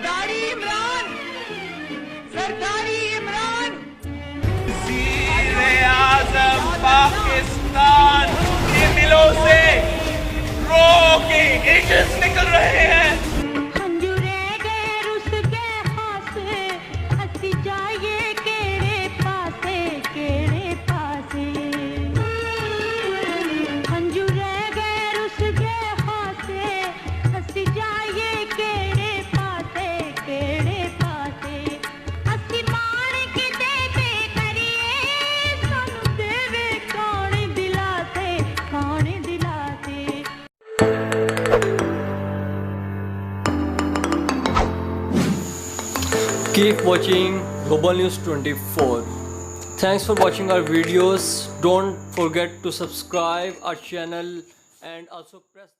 सरदारी इमरान, सरदारी इमरान। वज़ीर-ए-आज़म पाकिस्तान के दिलों से रो के एजेस निकल रहे हैं। Keep watching Global News 24. Thanks for watching our videos. Don't forget to subscribe our channel and also press